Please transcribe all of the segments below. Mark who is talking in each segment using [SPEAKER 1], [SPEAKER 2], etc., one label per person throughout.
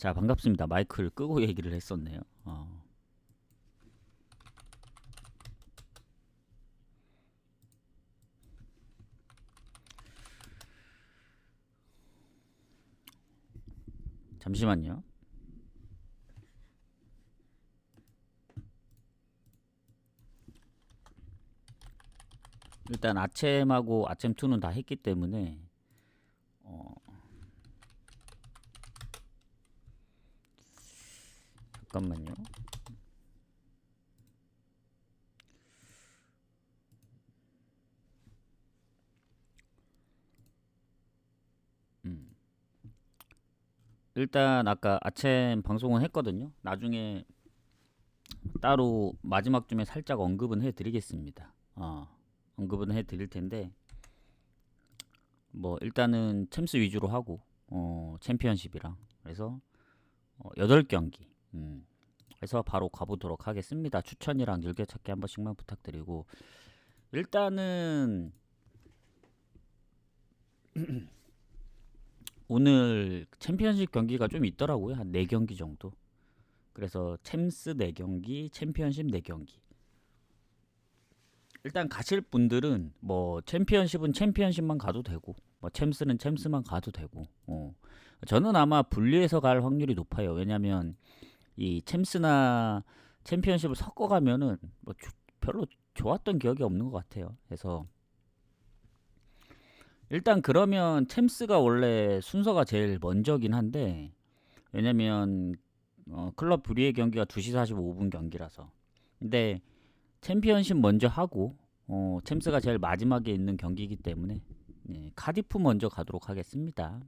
[SPEAKER 1] 자, 반갑습니다. 마이크를 끄고 얘기를 했었네요. 잠시만요. 일단 아챔하고 아챔2는 다 했기 때문에 잠깐만요. 일단 아까 아챔 방송은 했거든요. 나중에 따로 마지막쯤에 살짝 언급은 해드리겠습니다. 언급은 해드릴 텐데 뭐 일단은 챔스 위주로 하고 챔피언십이랑 그래서 8경기 그래서 바로 가보도록 하겠습니다. 추천이랑 즐겨찾기 한 번씩만 부탁드리고 일단은 오늘 챔피언십 경기가 좀 있더라고요. 한 4경기 정도. 그래서 챔스 4경기, 챔피언십 4경기. 일단 가실 분들은 뭐 챔피언십은 챔피언십만 가도 되고 뭐 챔스는 챔스만 가도 되고 저는 아마 분리해서 갈 확률이 높아요. 왜냐면 이 챔스나 챔피언십을 섞어가면은 뭐 별로 좋았던 기억이 없는 것 같아요. 그래서 일단 그러면 챔스가 원래 순서가 제일 먼저긴 한데 왜냐면 클럽 불리의 경기가 2시 45분 경기라서 근데 챔피언십 먼저 하고 챔스가 제일 마지막에 있는 경기이기 때문에 카디프 먼저 가도록 하겠습니다.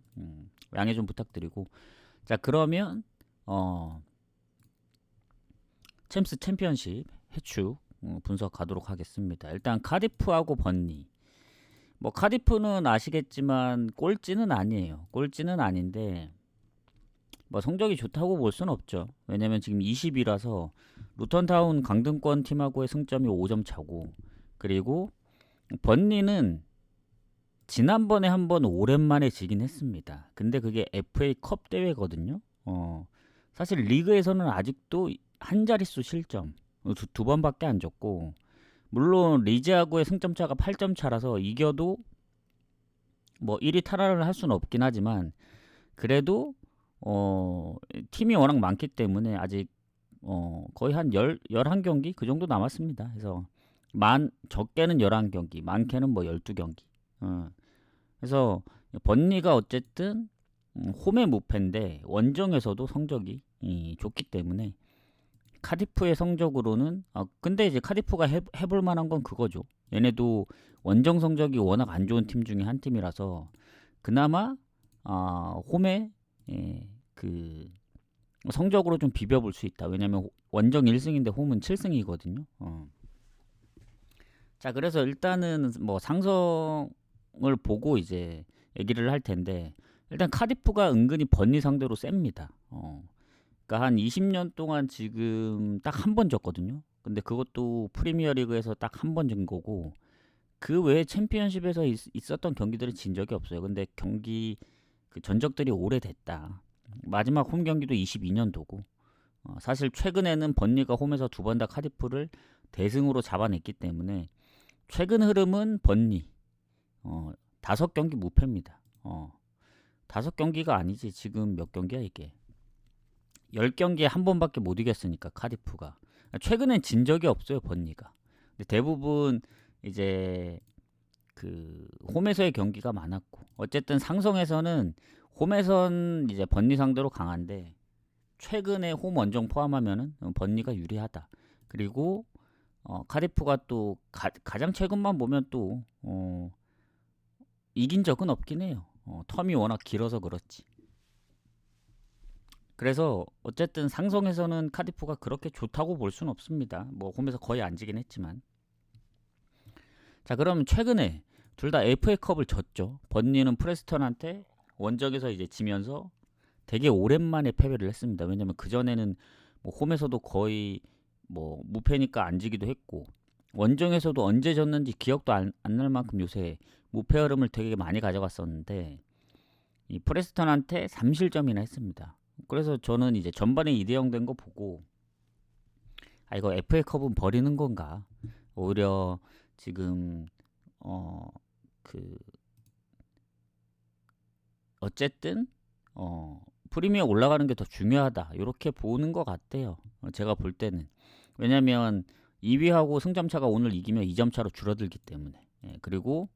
[SPEAKER 1] 양해 좀 부탁드리고 자 그러면 챔스 챔피언십 해축 분석 가도록 하겠습니다. 일단 카디프하고 번니 뭐 카디프는 아시겠지만 꼴찌는 아니에요. 꼴찌는 아닌데 뭐 성적이 좋다고 볼 수는 없죠. 왜냐면 지금 20이라서 루턴타운 강등권 팀하고의 승점이 5점 차고 그리고 번니는 지난번에 한번 오랜만에 지긴 했습니다. 근데 그게 FA컵 대회거든요. 사실 리그에서는 아직도 한 자릿수 실점 두 번밖에 안 졌고 물론 리즈하고의 승점 차가 8점 차라서 이겨도 뭐 1위 탈환을 할 수는 없긴 하지만 그래도 팀이 워낙 많기 때문에 아직 거의 한 11경기 그 정도 남았습니다. 그래서 적게는 11경기, 많게는 뭐 12경기. 그래서 번니가 어쨌든 홈의 무패인데 원정에서도 성적이 좋기 때문에 카디프의 성적으로는 근데 이제 카디프가 해볼 만한 건 그거죠. 얘네도 원정 성적이 워낙 안 좋은 팀 중에 한 팀이라서 그나마 홈에 그 성적으로 좀 비벼볼 수 있다. 왜냐면 원정 1승인데 홈은 7승이거든요. 자 그래서 일단은 뭐 상성을 보고 이제 얘기를 할 텐데 일단 카디프가 은근히 번니 상대로 셉니다. 그러니까 한 20년 동안 지금 딱 한 번 졌거든요. 근데 그것도 프리미어리그에서 딱 한 번 진 거고 그 외에 챔피언십에서 있었던 경기들은 진 적이 없어요. 근데 경기 그 전적들이 오래됐다. 마지막 홈 경기도 22년도고 사실 최근에는 번니가 홈에서 2번 다 카디프를 대승으로 잡아냈기 때문에 최근 흐름은 번니 5경기 무패입니다. 5경기가 아니지 지금 몇 경기야 이게 10경기에 한 번밖에 못 이겼으니까 카디프가 최근엔 진 적이 없어요 번니가. 근데 대부분 이제 그 홈에서의 경기가 많았고 어쨌든 상성에서는 홈에선 이제 번니 상대로 강한데 최근에 홈 원정 포함하면은 번니가 유리하다. 그리고 카디프가 또 가장 최근만 보면 또 이긴 적은 없긴 해요. 텀이 워낙 길어서 그렇지. 그래서 어쨌든 상성에서는 카디프가 그렇게 좋다고 볼 수는 없습니다. 뭐 홈에서 거의 안 지긴 했지만. 자 그럼 최근에 둘 다 FA컵을 졌죠. 번니는 프레스턴한테 원정에서 이제 지면서 되게 오랜만에 패배를 했습니다. 왜냐면 그전에는 뭐 홈에서도 거의 뭐 무패니까 안 지기도 했고 원정에서도 언제 졌는지 기억도 안 날 만큼 요새 무패 흐름을 되게 많이 가져갔었는데 이 프레스턴한테 3실점이나 했습니다. 그래서 저는 이제 전반에 2대0 된 거 보고 아 이거 FA컵은 버리는 건가? 오히려 지금 어 그 어쨌든 프리미어 올라가는 게 더 중요하다. 이렇게 보는 것 같아요. 제가 볼 때는. 왜냐면 2위하고 승점 차가 오늘 이기면 2점 차로 줄어들기 때문에. 예, 그리고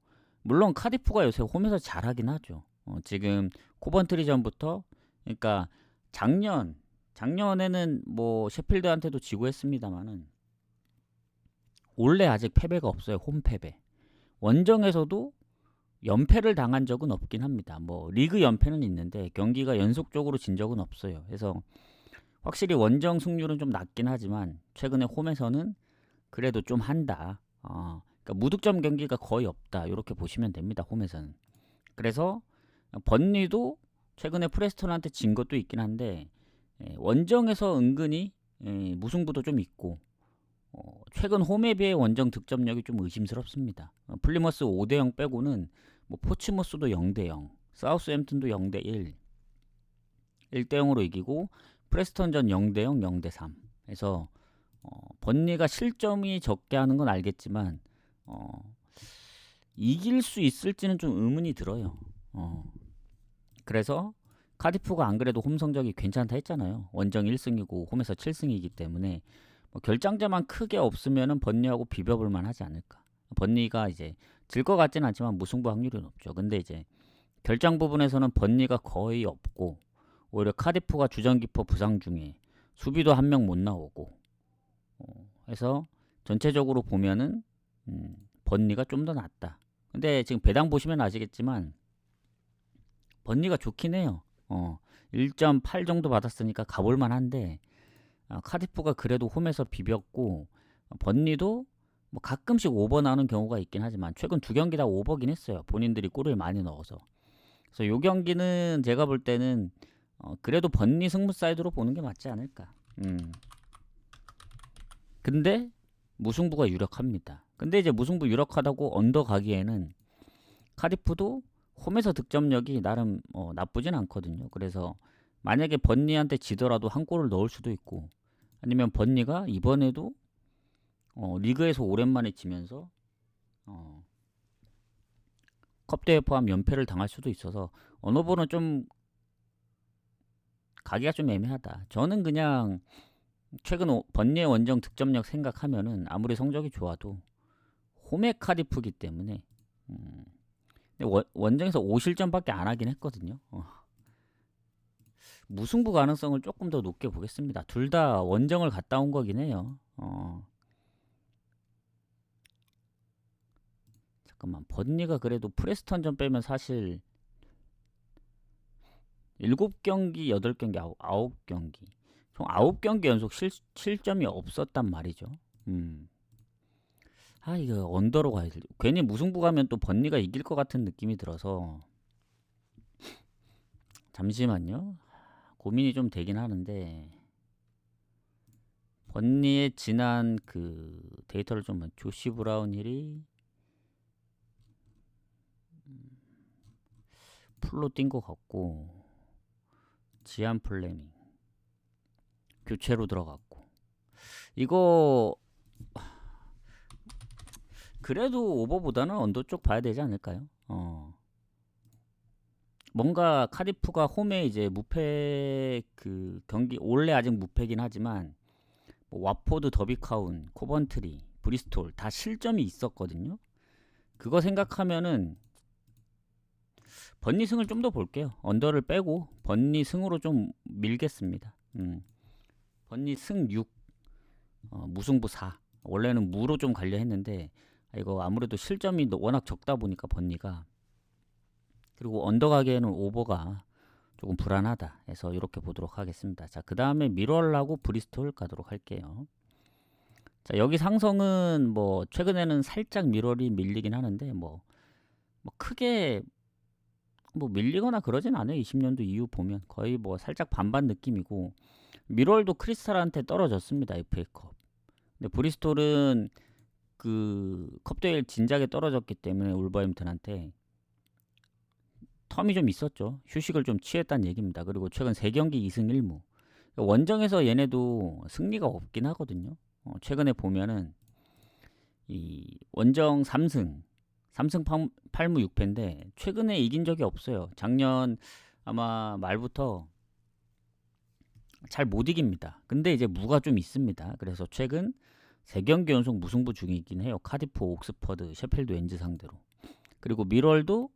[SPEAKER 1] 물론 카디프가 요새 홈에서 잘하긴 하죠. 지금 코번트리전부터 그러니까 작년에는 뭐 셰필드한테도 지고 했습니다만은 올해 아직 패배가 없어요. 홈 패배. 원정에서도 연패를 당한 적은 없긴 합니다. 뭐 리그 연패는 있는데 경기가 연속적으로 진 적은 없어요. 그래서 확실히 원정 승률은 좀 낮긴 하지만 최근에 홈에서는 그래도 좀 한다. 그러니까 무득점 경기가 거의 없다. 이렇게 보시면 됩니다. 홈에서는. 그래서 번니도 최근에 프레스턴한테 진 것도 있긴 한데 원정에서 은근히 무승부도 좀 있고 최근 홈에 비해 원정 득점력이 좀 의심스럽습니다. 플리머스 5대0 빼고는 뭐 포츠머스도 0대0, 사우스햄튼도 0대1, 1대0으로 이기고 프레스턴전 0대0, 0대3. 그래서 번니가 실점이 적게 하는 건 알겠지만 이길 수 있을지는 좀 의문이 들어요. 그래서 카디프가 안 그래도 홈 성적이 괜찮다 했잖아요. 원정 1승이고 홈에서 7승이기 때문에 뭐 결장자만 크게 없으면은 번니하고 비벼볼 만하지 않을까. 번니가 이제 질 것 같지는 않지만 무승부 확률이 높죠. 근데 이제 결장 부분에서는 번니가 거의 없고 오히려 카디프가 주전키퍼 부상 중에 수비도 한 명 못 나오고 해서 전체적으로 보면은 번니가 좀 더 낫다. 근데 지금 배당 보시면 아시겠지만 번니가 좋긴 해요. 1.8 정도 받았으니까 가볼만 한데 카디프가 그래도 홈에서 비볐고 번니도 뭐 가끔씩 오버 나오는 경우가 있긴 하지만 최근 두 경기 다 오버긴 했어요. 본인들이 골을 많이 넣어서. 그래서 요 경기는 제가 볼 때는 그래도 번니 승부 사이드로 보는 게 맞지 않을까. 근데 무승부가 유력합니다. 근데 이제 무승부 유력하다고 언더 가기에는 카디프도 홈에서 득점력이 나름 나쁘진 않거든요. 그래서 만약에 번니한테 지더라도 한 골을 넣을 수도 있고 아니면 번니가 이번에도 리그에서 오랜만에 지면서 컵대회 포함 연패를 당할 수도 있어서 어느 번은 좀 가기가 좀 애매하다. 저는 그냥 최근 번니의 원정 득점력 생각하면은 아무리 성적이 좋아도 홈의 카디프기 때문에 근데 원정에서 5실점밖에 안 하긴 했거든요. 무승부 가능성을 조금 더 높게 보겠습니다. 둘 다 원정을 갔다 온 거긴 해요. 잠깐만 번니가 그래도 프레스턴전 빼면 사실 7경기, 8경기, 9경기 총 9경기 연속 실점이 없었단 말이죠. 이거 언더로 가야 돼. 괜히 무승부 가면 또 번니가 이길 것 같은 느낌이 들어서 잠시만요. 고민이 좀 되긴 하는데 번니의 지난 그 데이터를 좀 조시 브라운 힐이 풀로 뛴 것 같고 지안 플레밍 교체로 들어갔고 이거 그래도 오버보다는 언더 쪽 봐야 되지 않을까요? 뭔가 카디프가 홈에 이제 무패 그 경기 원래 아직 무패긴 하지만 뭐 와포드, 더비카운, 코번트리, 브리스톨 다 실점이 있었거든요. 그거 생각하면은 번니 승을 좀 더 볼게요. 언더를 빼고 번니 승으로 좀 밀겠습니다. 번니 승 6, 무승부 4. 원래는 무로 좀 가려 했는데 이거 아무래도 실점이 워낙 적다 보니까 번니가 그리고 언더 가기에는 오버가 조금 불안하다 해서 이렇게 보도록 하겠습니다. 자, 그 다음에 미럴하고 브리스톨 가도록 할게요. 자, 여기 상성은 뭐 최근에는 살짝 미럴이 밀리긴 하는데 뭐 크게 뭐 밀리거나 그러진 않아요. 20년도 이후 보면 거의 뭐 살짝 반반 느낌이고 미럴도 크리스탈한테 떨어졌습니다. FA컵. 근데 브리스톨은 그 컵대회 진작에 떨어졌기 때문에 울버햄튼한테 텀이 좀 있었죠. 휴식을 좀 취했다는 얘기입니다. 그리고 최근 3경기 2승 1무. 원정에서 얘네도 승리가 없긴 하거든요. 최근에 보면은 이 원정 3승, 3승 8무 6패인데 최근에 이긴 적이 없어요. 작년 아마 말부터 잘 못 이깁니다. 근데 이제 무가 좀 있습니다. 그래서 최근 3경기 연속 무승부 중이긴 해요. 카디프, 옥스퍼드, 셰필드 웬즈 상대로. 그리고 미럴도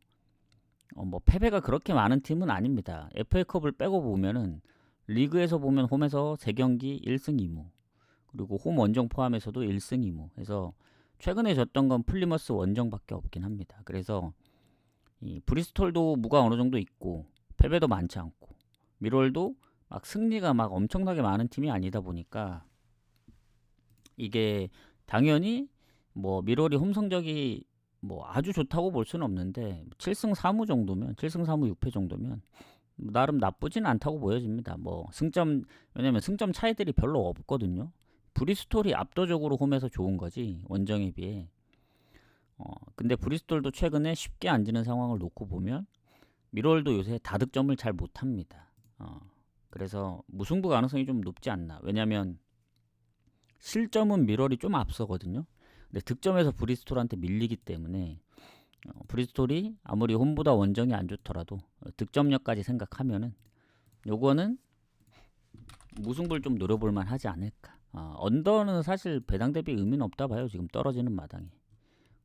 [SPEAKER 1] 뭐 패배가 그렇게 많은 팀은 아닙니다. FA컵을 빼고 보면은 리그에서 보면 홈에서 3경기 1승 2무, 그리고 홈 원정 포함해서도 1승 2무 해서 최근에 졌던 건 플리머스 원정밖에 없긴 합니다. 그래서 이 브리스톨도 무가 어느 정도 있고 패배도 많지 않고 미럴도 막 승리가 막 엄청나게 많은 팀이 아니다 보니까 이게 당연히 뭐 미럴이 홈 성적이 뭐 아주 좋다고 볼 수는 없는데 7승 4무 정도면 7승 4무 6패 정도면 나름 나쁘진 않다고 보여집니다. 뭐 승점, 왜냐면 승점 차이들이 별로 없거든요. 브리스톨이 압도적으로 홈에서 좋은 거지 원정에 비해. 근데 브리스톨도 최근에 쉽게 안 지는 상황을 놓고 보면 미럴도 요새 다득점을 잘 못합니다. 그래서 무승부 가능성이 좀 높지 않나. 왜냐면 실점은 미럴이 좀 앞서거든요. 근데 득점에서 브리스톨한테 밀리기 때문에 브리스톨이 아무리 홈보다 원정이 안 좋더라도 득점력까지 생각하면은 요거는 무승부를 좀 노려볼만 하지 않을까. 언더는 사실 배당 대비 의미는 없다 봐요. 지금 떨어지는 마당에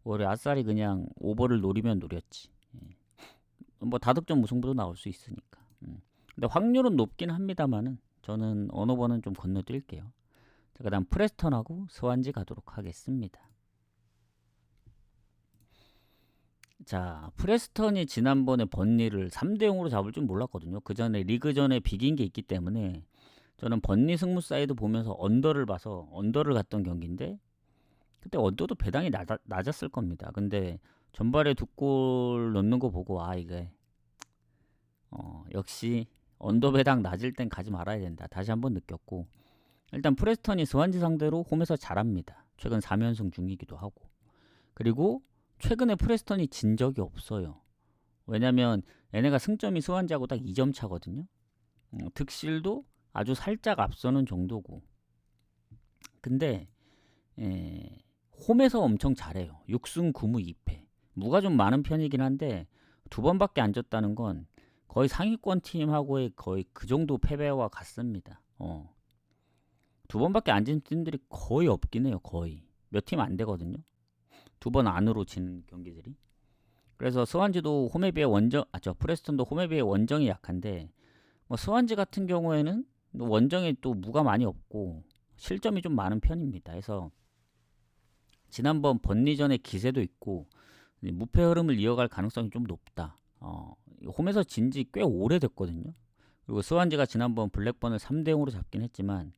[SPEAKER 1] 오히려 아싸리 그냥 오버를 노리면 노렸지. 뭐 다득점 무승부도 나올 수 있으니까. 근데 확률은 높긴 합니다만은 저는 언어버는 좀 건너뛸게요. 자, 그 다음 프레스턴하고 스완지 가도록 하겠습니다. 자, 프레스턴이 지난번에 번니를 3대0으로 잡을 줄 몰랐거든요. 그 전에 리그 전에 비긴 게 있기 때문에 저는 번니 승무 사이드 보면서 언더를 봐서 언더를 갔던 경기인데 그때 언더도 배당이 낮았을 겁니다. 근데 전발에 2골 넣는 거 보고 이게 역시 언더 배당 낮을 땐 가지 말아야 된다. 다시 한번 느꼈고, 일단 프레스턴이 스완지 상대로 홈에서 잘합니다. 최근 3연승 중이기도 하고. 그리고 최근에 프레스턴이 진 적이 없어요. 왜냐면 얘네가 승점이 스완지하고 딱 2점 차거든요. 득실도 아주 살짝 앞서는 정도고. 근데 홈에서 엄청 잘해요. 6승 9무 2패. 무가 좀 많은 편이긴 한데 2번밖에 안 졌다는 건 거의 상위권 팀하고의 거의 그 정도 패배와 같습니다. 2번밖에 안 진 팀들이 거의 없긴 해요. 거의 몇 팀 안 되거든요. 2번 안으로 진 경기들이. 그래서 스완지도 홈에 비해 프레스턴도 홈에 비해 원정이 약한데 뭐 스완지 같은 경우에는 원정에 또 무가 많이 없고 실점이 좀 많은 편입니다. 그래서 지난번 번리전의 기세도 있고 무패 흐름을 이어갈 가능성이 좀 높다. 홈에서 진지 꽤 오래됐거든요. 그리고 스완지가 지난번 블랙번을 3대0으로 잡긴 했지만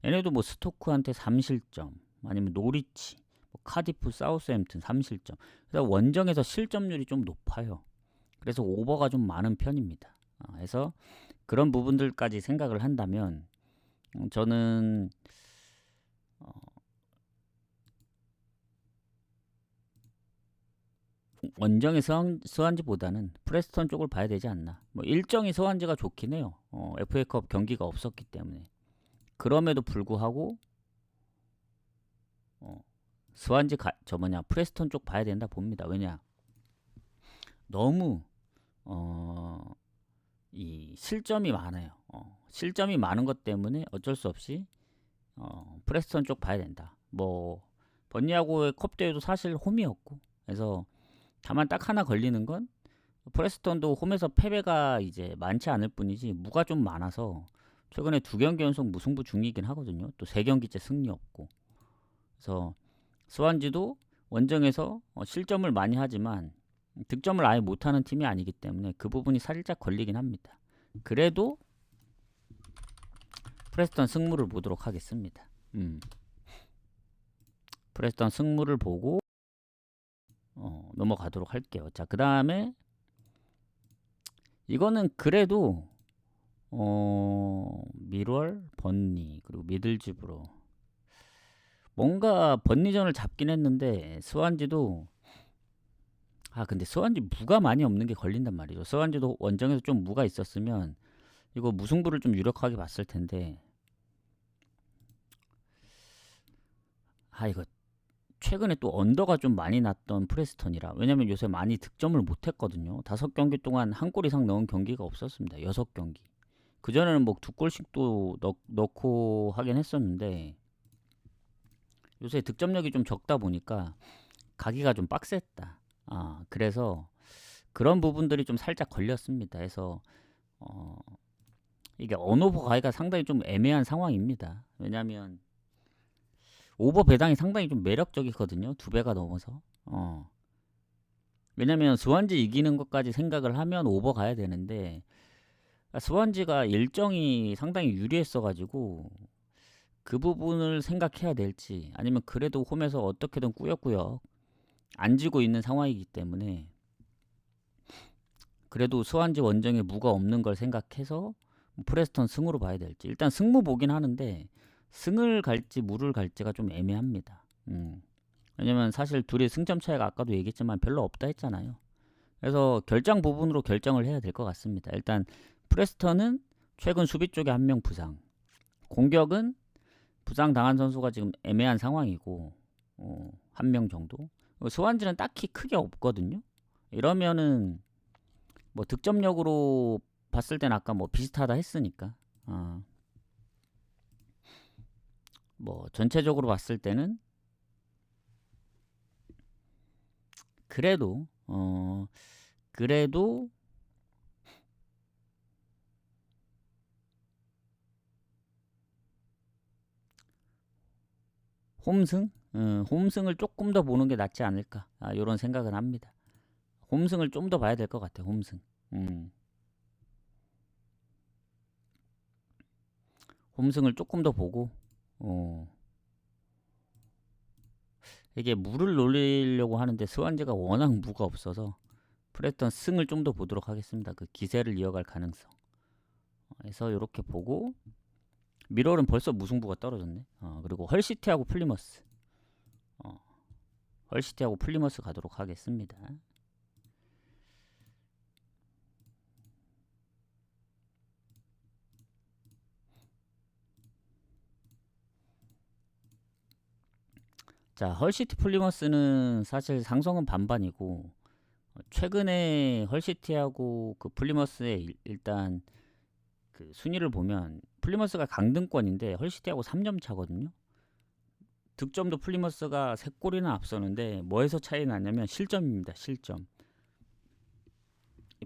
[SPEAKER 1] 얘네도 뭐 스토크한테 3실점, 아니면 노리치, 뭐 카디프, 사우스햄튼 3실점. 그래서 원정에서 실점률이 좀 높아요. 그래서 오버가 좀 많은 편입니다. 그래서 그런 부분들까지 생각을 한다면 저는 원정의 스완지보다는 프레스턴 쪽을 봐야 되지 않나. 뭐 일정이 스완지가 좋긴 해요. FA컵 경기가 없었기 때문에. 그럼에도 불구하고 스완지 프레스턴 쪽 봐야 된다 봅니다. 왜냐, 너무 이 실점이 많아요. 실점이 많은 것 때문에 어쩔 수 없이 프레스턴 쪽 봐야 된다. 뭐 번니하고의 컵 대회도 사실 홈이었고, 그래서 다만 딱 하나 걸리는 건 프레스턴도 홈에서 패배가 이제 많지 않을 뿐이지 무가 좀 많아서 최근에 2경기 연속 무승부 중이긴 하거든요. 또 3경기째 승리 없고. 그래서 스완지도 원정에서 실점을 많이 하지만 득점을 아예 못하는 팀이 아니기 때문에 그 부분이 살짝 걸리긴 합니다. 그래도 프레스턴 승무를 보도록 하겠습니다. 프레스턴 승무를 보고 넘어가도록 할게요. 자, 그 다음에 이거는 그래도 미럴, 번니, 그리고 미들즈브로 뭔가 번니전을 잡긴 했는데 스완지도 근데 스완지 무가 많이 없는 게 걸린단 말이죠. 스완지도 원정에서 좀 무가 있었으면 이거 무승부를 좀 유력하게 봤을 텐데, 이거 최근에 또 언더가 좀 많이 났던 프레스턴이라. 왜냐면 요새 많이 득점을 못했거든요. 5경기 동안 한 골 이상 넣은 경기가 없었습니다. 6경기. 그전에는 뭐 2골씩도 넣고 하긴 했었는데, 요새 득점력이 좀 적다 보니까 가기가 좀 빡셌다. 그래서 그런 부분들이 좀 살짝 걸렸습니다. 그래서 어, 이게 언오버 가기가 상당히 좀 애매한 상황입니다. 왜냐면 오버 배당이 상당히 좀 매력적이거든요. 2배가 넘어서. 왜냐면 스완지 이기는 것까지 생각을 하면 오버 가야 되는데, 스완지가 일정이 상당히 유리했어가지고 그 부분을 생각해야 될지, 아니면 그래도 홈에서 어떻게든 꾸역꾸역 안 지고 있는 상황이기 때문에 그래도 스완지 원정에 무가 없는 걸 생각해서 프레스턴 승으로 봐야 될지. 일단 승무 보긴 하는데 승을 갈지 무를 갈지가 좀 애매합니다. 왜냐면 사실 둘이 승점 차이가 아까도 얘기했지만 별로 없다 했잖아요. 그래서 결장 부분으로 결정을 해야 될 것 같습니다. 일단 프레스턴은 최근 수비 쪽에 한 명 부상, 공격은 부상 당한 선수가 지금 애매한 상황이고, 한 명 정도. 스완지는 딱히 크게 없거든요. 이러면은 뭐 득점력으로 봤을 땐 아까 뭐 비슷하다 했으니까, 뭐 전체적으로 봤을 때는 그래도 그래도 홈승? 홈승을 조금 더 보는 게 낫지 않을까, 이런 생각은 합니다. 홈승을 좀 더 봐야 될 것 같아요. 홈승. 홈승을 조금 더 보고, 이게 무를 노리려고 하는데 스완지가 워낙 무가 없어서 프레스턴 승을 좀 더 보도록 하겠습니다. 그 기세를 이어갈 가능성. 그래서 이렇게 보고, 미러는 벌써 무승부가 떨어졌네. 그리고 헐시티하고 플리머스. 헐시티하고 플리머스 가도록 하겠습니다. 자, 헐시티 플리머스는 사실 상성은 반반이고, 최근에 헐시티하고 그 플리머스의 일단 그 순위를 보면 플리머스가 강등권인데 헐시티하고 3점 차거든요. 득점도 플리머스가 3골이나 앞서는데 뭐에서 차이 나냐면 실점입니다. 실점.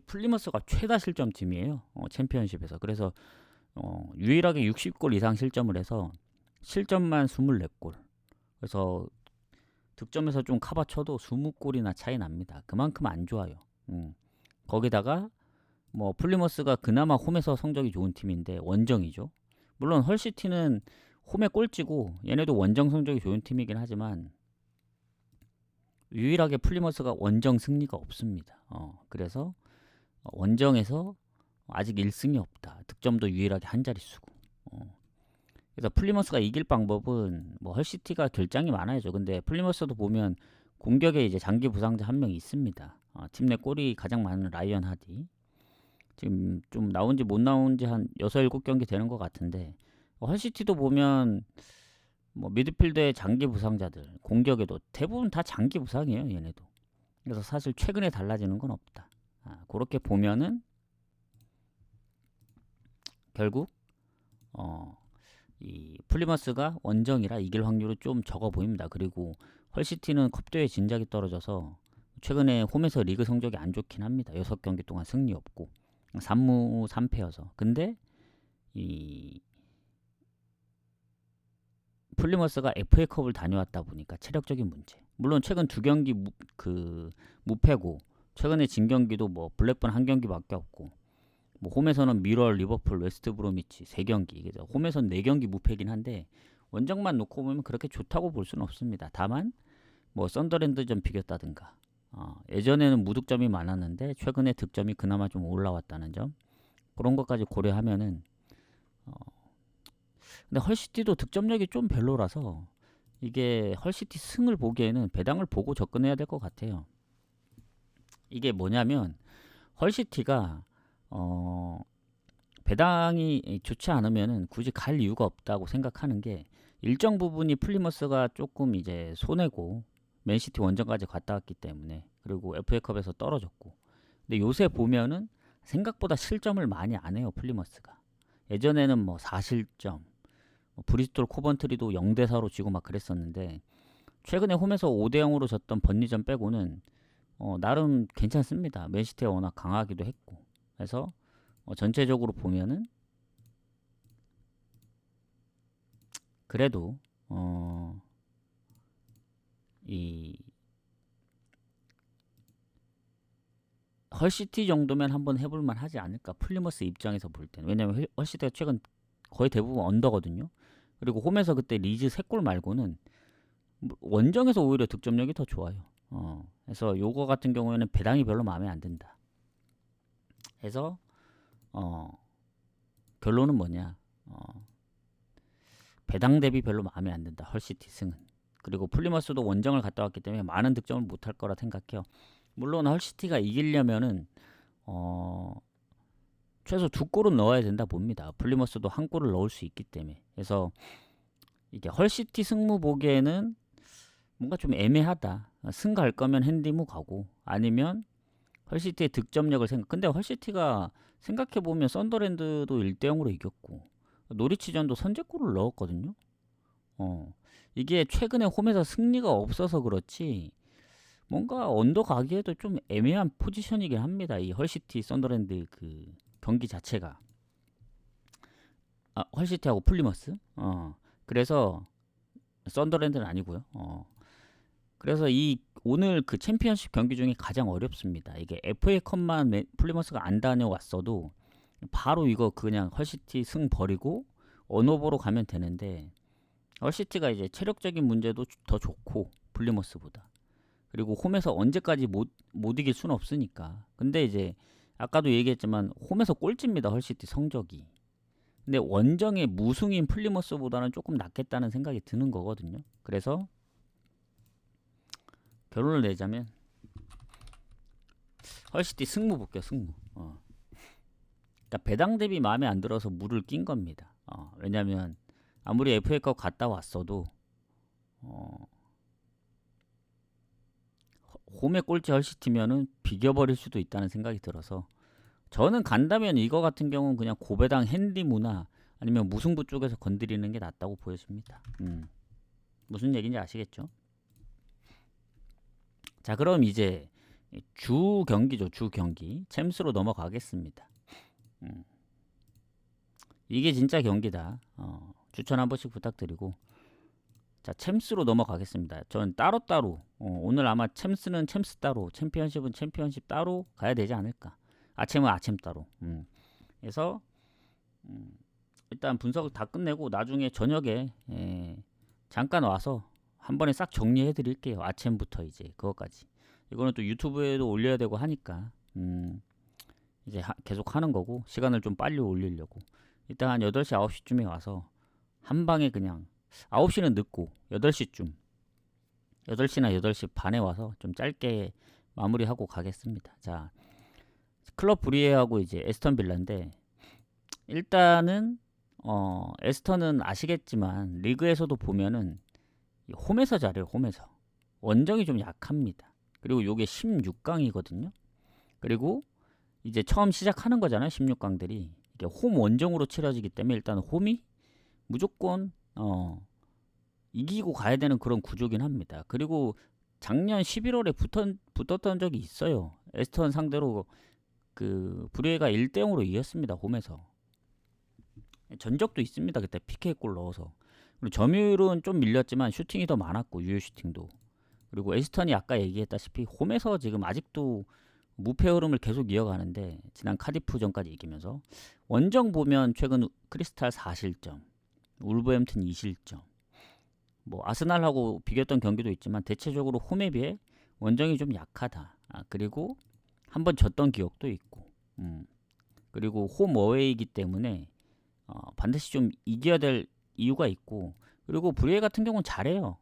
[SPEAKER 1] 플리머스가 최다 실점 팀이에요. 챔피언십에서. 그래서 유일하게 60골 이상 실점을 해서 실점만 24골. 그래서 득점에서 좀 커버쳐도 20골이나 차이 납니다. 그만큼 안 좋아요. 거기다가 뭐 플리머스가 그나마 홈에서 성적이 좋은 팀인데 원정이죠. 물론 헐시티는 홈에 꼴찌고 얘네도 원정 성적이 좋은 팀이긴 하지만 유일하게 플리머스가 원정 승리가 없습니다. 그래서 원정에서 아직 1승이 없다. 득점도 유일하게 한 자릿수고. 그래서 플리머스가 이길 방법은 뭐 헐시티가 결장이 많아야죠. 근데 플리머스도 보면 공격에 이제 장기 부상자 한 명 있습니다. 팀 내 골이 가장 많은 라이언 하디. 지금 좀 나온지 못 나온지 한 6, 7경기 되는 것 같은데, 헐시티도 보면 뭐 미드필더의 장기 부상자들, 공격에도 대부분 다 장기 부상이에요. 얘네도. 그래서 사실 최근에 달라지는 건 없다. 그렇게 보면은 결국 이 플리머스가 원정이라 이길 확률이 좀 적어 보입니다. 그리고 헐시티는 컵대회 진작이 떨어져서 최근에 홈에서 리그 성적이 안 좋긴 합니다. 6경기 동안 승리 없고 3무 3패여서. 근데 이 플리머스가 FA컵을 다녀왔다 보니까 체력적인 문제. 물론 최근 2경기 무패고 최근에 진 경기도 뭐 블랙번 1경기밖에 없고, 뭐 홈에서는 미럴, 리버풀, 웨스트브로미치 3경기, 홈에서는 4경기 무패긴 한데 원정만 놓고 보면 그렇게 좋다고 볼 수는 없습니다. 다만 뭐 썬더랜드전 비겼다든가, 예전에는 무득점이 많았는데 최근에 득점이 그나마 좀 올라왔다는 점, 그런 것까지 고려하면은 근데 헐시티도 득점력이 좀 별로라서 이게 헐시티 승을 보기에는 배당을 보고 접근해야 될 것 같아요. 이게 뭐냐면 헐시티가 배당이 좋지 않으면은 굳이 갈 이유가 없다고 생각하는 게, 일정 부분이 플리머스가 조금 이제 손해고 맨시티 원정까지 갔다 왔기 때문에, 그리고 FA컵에서 떨어졌고, 근데 요새 보면은 생각보다 실점을 많이 안 해요 플리머스가. 예전에는 뭐 4실점, 브리스톨 코번트리도 0대4로 지고 막 그랬었는데, 최근에 홈에서 5대0으로 졌던 번니전 빼고는 나름 괜찮습니다. 맨시티가 워낙 강하기도 했고. 그래서 전체적으로 보면은 그래도 이 헐시티 정도면 한번 해볼만 하지 않을까, 플리머스 입장에서 볼 때는. 왜냐면 헐시티가 최근 거의 대부분 언더거든요. 그리고 홈에서 그때 리즈 3골 말고는 원정에서 오히려 득점력이 더 좋아요. 그래서 요거 같은 경우에는 배당이 별로 마음에 안 든다. 그래서 결론은 뭐냐, 배당 대비 별로 마음에 안 든다 헐시티 승은. 그리고 플리머스도 원정을 갔다 왔기 때문에 많은 득점을 못할 거라 생각해요. 물론 헐시티가 이기려면은 최소 2골은 넣어야 된다 봅니다. 플리머스도 1골을 넣을 수 있기 때문에. 그래서 이게 헐시티 승무 보기에는 뭔가 좀 애매하다. 승 갈 거면 핸디무 가고, 아니면 헐시티의 득점력을 근데 헐시티가 생각해보면 썬더랜드도 1대0으로 이겼고 노리치전도 선제골을 넣었거든요. 이게 최근에 홈에서 승리가 없어서 그렇지 뭔가 언더 가기에도 좀 애매한 포지션이긴 합니다. 이 헐시티 썬더랜드 그 경기 자체가. 헐시티하고 플리머스. 그래서 썬더랜드는 아니고요. 그래서 이 오늘 그 챔피언십 경기 중에 가장 어렵습니다. 이게 FA컵만 플리머스가 안 다녀왔어도 바로 이거 그냥 헐시티 승 버리고 언오버로 가면 되는데, 헐시티가 이제 체력적인 문제도 더 좋고 플리머스보다, 그리고 홈에서 언제까지 못 이길 수는 없으니까. 근데 이제 아까도 얘기했지만 홈에서 꼴찌입니다 헐시티 성적이. 근데 원정의 무승인 플리머스보다는 조금 낫겠다는 생각이 드는 거거든요. 그래서 결론을 내자면 헐시티 승무 볼게요. 승무. 그러니까 배당 대비 마음에 안 들어서 물을 낀 겁니다. 왜냐면 아무리 FA컵 갔다 왔어도 홈의 꼴찌 헐시티면은 비겨버릴 수도 있다는 생각이 들어서, 저는 간다면 이거 같은 경우는 그냥 고배당 핸디무나 아니면 무승부 쪽에서 건드리는 게 낫다고 보여집니다. 무슨 얘기인지 아시겠죠? 자, 그럼 이제 주 경기죠. 주 경기 챔스로 넘어가겠습니다. 이게 진짜 경기다. 추천 한 번씩 부탁드리고, 자, 챔스로 넘어가겠습니다. 전 따로따로 오늘 아마 챔스는 챔스 따로, 챔피언십은 챔피언십 따로 가야 되지 않을까. 아침은 아침 따로. 그래서 일단 분석을 다 끝내고 나중에 저녁에 잠깐 와서 한 번에 싹 정리해 드릴게요. 아침부터 이제 그것까지. 이거는 또 유튜브에도 올려야 되고 하니까 이제 계속 하는 거고, 시간을 좀 빨리 올리려고. 일단 한 8시 9시쯤에 와서 한 방에 그냥, 9시는 늦고 8시쯤 8시나 8시 반에 와서 좀 짧게 마무리하고 가겠습니다. 자, 클럽 브리에하고 이제 에스턴 빌라인데, 일단은 에스턴은 아시겠지만 리그에서도 보면은 홈에서 잘해요. 홈에서 원정이 좀 약합니다. 그리고 요게 16강이거든요. 그리고 이제 처음 시작하는 거잖아요. 16강들이 이게 홈 원정으로 치러지기 때문에 일단 홈이 무조건 이기고 가야 되는 그런 구조긴 합니다. 그리고 작년 11월에 붙었던 적이 있어요. 에스턴 상대로 그 브리에가 1대0으로 이겼습니다. 홈에서. 전적도 있습니다. 그때 PK골 넣어서. 그리고 점유율은 좀 밀렸지만 슈팅이 더 많았고, 유효 슈팅도. 그리고 에스턴이 아까 얘기했다시피 홈에서 지금 아직도 무패 흐름을 계속 이어가는데, 지난 카디프전까지 이기면서 원정 보면 최근 크리스탈 4실점, 울버햄튼 2실점, 뭐 아스날하고 비겼던 경기도 있지만 대체적으로 홈에 비해 원정이 좀 약하다. 그리고 한번 졌던 기억도 있고, 그리고 홈 어웨이이기 때문에 반드시 좀 이겨야 될 이유가 있고, 그리고 브리에 같은 경우는 잘해요.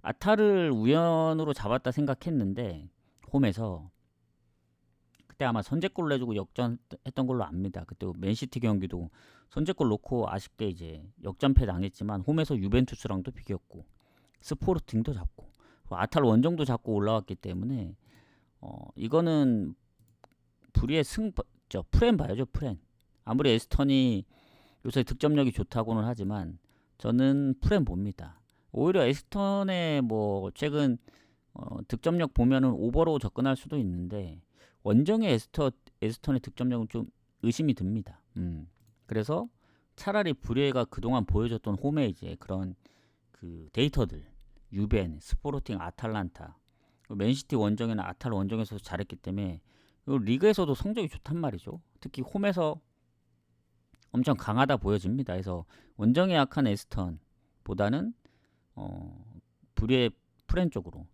[SPEAKER 1] 아타를 우연으로 잡았다 생각했는데 홈에서 그때 아마 선제골 내주고 역전했던 걸로 압니다. 그때 맨시티 경기도 선제골 놓고 아쉽게 이제 역전패 당했지만 홈에서 유벤투스랑도 비겼고 스포르팅도 잡고 아탈 원정도 잡고 올라왔기 때문에 이거는 불의의 프렌 봐야죠. 프렌. 아무리 에스턴이 요새 득점력이 좋다고는 하지만 저는 프렌 봅니다. 오히려 에스턴의 뭐 최근 득점력 보면은 오버로 접근할 수도 있는데 원정의 에스턴의 득점력은 좀 의심이 듭니다. 그래서 차라리 불의가 그동안 보여줬던 홈의 이제 그런 그 데이터들 유벤, 스포르팅, 아탈란타, 맨시티 원정이나 아탈 원정에서 잘했기 때문에 리그에서도 성적이 좋단 말이죠. 특히 홈에서 엄청 강하다 보여집니다. 그래서 원정에 약한 에스턴보다는 불의의 프렌 쪽으로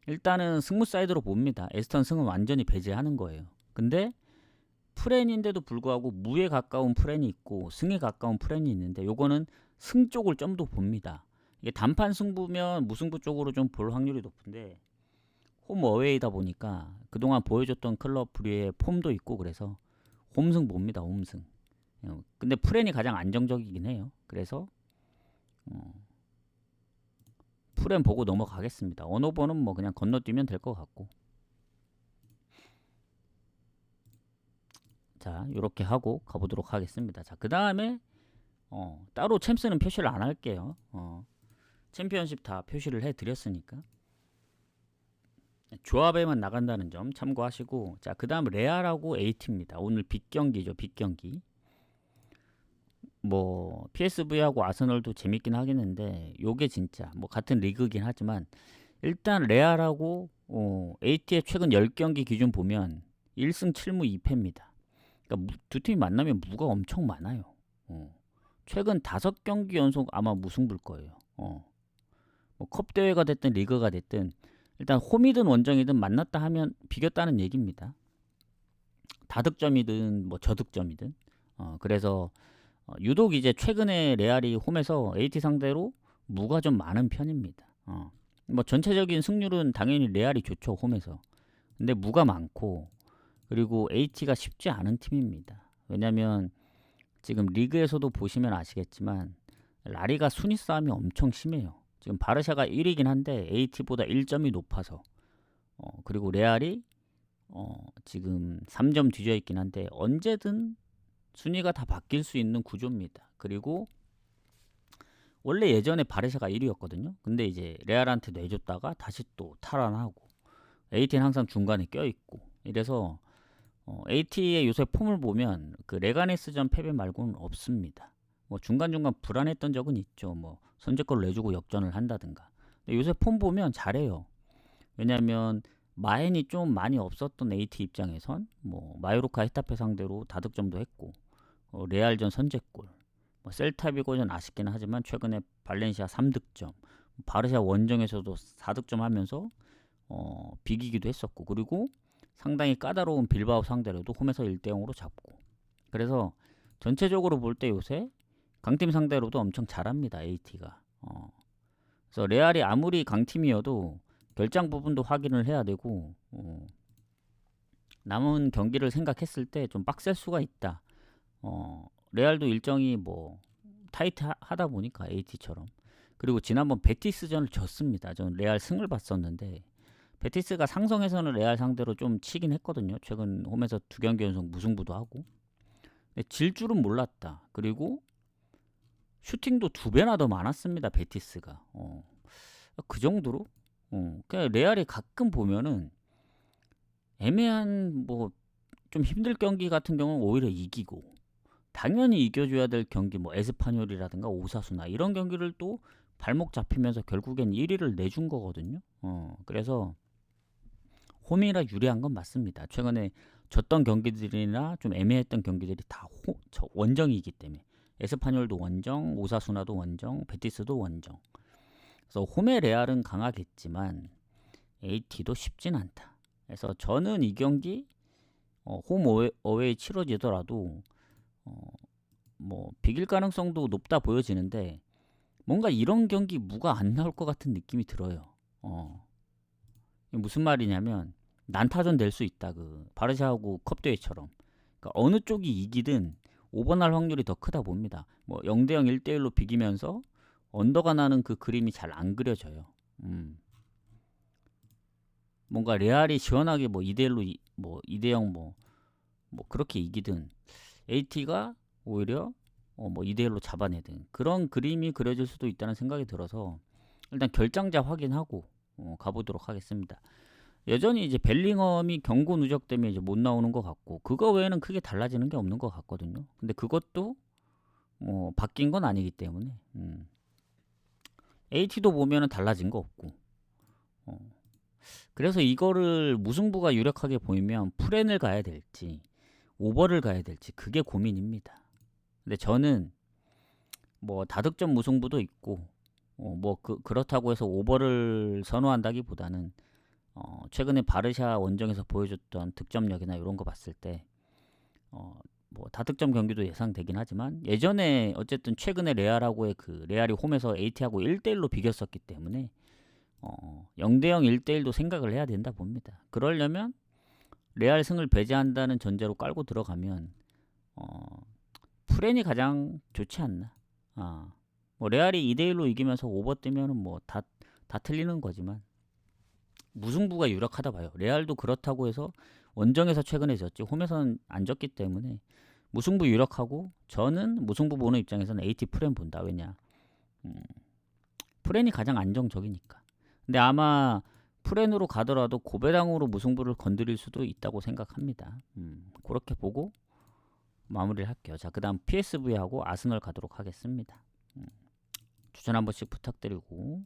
[SPEAKER 1] 일단은 승무 사이드로 봅니다. 에스턴 승은 완전히 배제하는 거예요. 근데 프렌인데도 불구하고 무에 가까운 프렌이 있고 승에 가까운 프렌이 있는데 요거는 승 쪽을 좀 더 봅니다. 이게 단판 승부면 무승부 쪽으로 좀 볼 확률이 높은데 홈 어웨이다 보니까 그동안 보여줬던 클럽 불의의 폼도 있고 그래서 홈승 봅니다. 홈승. 근데 프렌이 가장 안정적이긴 해요. 그래서 프렌 보고 넘어가겠습니다. 언어버는 뭐 그냥 건너뛰면 될 것 같고. 자, 이렇게 하고 가보도록 하겠습니다. 자, 그 다음에 따로 챔스는 표시를 안 할게요. 챔피언십 다 표시를 해드렸으니까 조합에만 나간다는 점 참고하시고, 자, 그 다음 레알하고 AT입니다. 오늘 빅경기죠. 빅경기. 뭐 PSV하고 아스널도 재밌긴 하겠는데 요게 진짜 뭐 같은 리그긴 하지만 일단 레알하고 AT의 최근 10경기 기준 보면 1승 7무 2패입니다. 그러니까 두 팀이 만나면 무가 엄청 많아요. 최근 5경기 연속 아마 무승부일 거예요. 뭐 컵대회가 됐든 리그가 됐든 일단 홈이든 원정이든 만났다 하면 비겼다는 얘기입니다. 다득점이든 뭐 저득점이든. 그래서 유독 이제 최근에 레알이 홈에서 AT 상대로 무가 좀 많은 편입니다. 뭐 전체적인 승률은 당연히 레알이 좋죠. 홈에서. 근데 무가 많고 그리고 AT가 쉽지 않은 팀입니다. 왜냐면 지금 리그에서도 보시면 아시겠지만 라리가 순위 싸움이 엄청 심해요. 지금 바르샤가 1위긴 한데 AT보다 1점이 높아서 그리고 레알이 지금 3점 뒤져 있긴 한데 언제든 순위가 다 바뀔 수 있는 구조입니다. 그리고 원래 예전에 바르샤가 1위였거든요. 근데 이제 레알한테 내줬다가 다시 또 탈환하고 AT는 항상 중간에 껴있고 이래서 AT의 요새 폼을 보면 그 레가네스전 패배 말고는 없습니다. 뭐 중간중간 불안했던 적은 있죠. 뭐 선제골 내주고 역전을 한다든가. 근데 요새 폼 보면 잘해요. 왜냐면 마엔이 좀 많이 없었던 AT 입장에선 뭐 마요르카 헤타페 상대로 다득점도 했고 레알전 선제골, 뭐 셀타비고전 아쉽긴 하지만 최근에 발렌시아 3득점, 바르샤 원정에서도 4득점 하면서 비기기도 했었고 그리고 상당히 까다로운 빌바오 상대로도 홈에서 1대0으로 잡고 그래서 전체적으로 볼 때 요새 강팀 상대로도 엄청 잘합니다. AT가. 그래서 레알이 아무리 강팀이어도 결장 부분도 확인을 해야 되고 남은 경기를 생각했을 때 좀 빡셀 수가 있다. 레알도 일정이 뭐 타이트하다 보니까 AT처럼 그리고 지난번 베티스전을 졌습니다. 저는 레알 승을 봤었는데 베티스가 상성에서는 레알 상대로 좀 치긴 했거든요. 최근 홈에서 2경기 연속 무승부도 하고 근데 질 줄은 몰랐다. 그리고 슈팅도 2배나 더 많았습니다. 베티스가 그 정도로 그냥 레알이 가끔 보면은 애매한 뭐 좀 힘들 경기 같은 경우는 오히려 이기고 당연히 이겨줘야 될 경기 뭐 에스파뇰이라든가 오사수나 이런 경기를 또 발목 잡히면서 결국엔 1위를 내준 거거든요. 그래서 홈이라 유리한 건 맞습니다. 최근에 졌던 경기들이나 좀 애매했던 경기들이 다 원정이기 때문에 에스파뇰도 원정, 오사수나도 원정, 베티스도 원정. 그래서 홈의 레알은 강하겠지만 AT도 쉽진 않다. 그래서 저는 이 경기 홈 어웨이 치러지더라도 뭐 비길 가능성도 높다 보여지는데 뭔가 이런 경기 무가 안 나올 것 같은 느낌이 들어요. 무슨 말이냐면 난타전 될 수 있다. 그 바르샤하고 컵 대회처럼. 그러니까 어느 쪽이 이기든 오버날 확률이 더 크다 봅니다. 뭐 0대0 1대1로 비기면서 언더가 나는 그 그림이 잘 안 그려져요. 뭔가 레알이 시원하게 뭐 2대1로 뭐 2대0 뭐 그렇게 이기든 AT가 오히려 뭐 2대1로 잡아내든 그런 그림이 그려질 수도 있다는 생각이 들어서 일단 결장자 확인하고 가보도록 하겠습니다. 여전히 이제 벨링엄이 경고 누적 때문에 이제 못 나오는 것 같고 그거 외에는 크게 달라지는 게 없는 것 같거든요. 근데 그것도 뭐 바뀐 건 아니기 때문에 AT도 보면은 달라진 거 없고 그래서 이거를 무승부가 유력하게 보이면 프렌을 가야 될지 오버를 가야 될지 그게 고민입니다. 근데 저는 뭐 다득점 무승부도 있고 뭐 그렇다고 해서 오버를 선호한다기보다는 최근에 바르샤 원정에서 보여줬던 득점력이나 이런 거 봤을 때 뭐 다득점 경기도 예상되긴 하지만 예전에 어쨌든 최근에 레알하고의 그 레알이 홈에서 AT하고 1대1로 비겼었기 때문에 0대0 1대1도 생각을 해야 된다 봅니다. 그러려면 레알 승을 배제한다는 전제로 깔고 들어가면 프렌이 가장 좋지 않나. 뭐 레알이 2대1로 이기면서 오버 뜨면은 뭐 다 틀리는 거지만 무승부가 유력하다 봐요. 레알도 그렇다고 해서 원정에서 최근에 졌지 홈에서는 안 졌기 때문에 무승부 유력하고 저는 무승부 보는 입장에서는 AT 프렌 본다. 왜냐 프렌이 가장 안정적이니까. 근데 아마 프렌으로 가더라도 고배당으로 무승부를 건드릴 수도 있다고 생각합니다. 그렇게 보고 마무리를 할게요. 자, 그 다음 PSV하고 아스널 가도록 하겠습니다. 추천 한 번씩 부탁드리고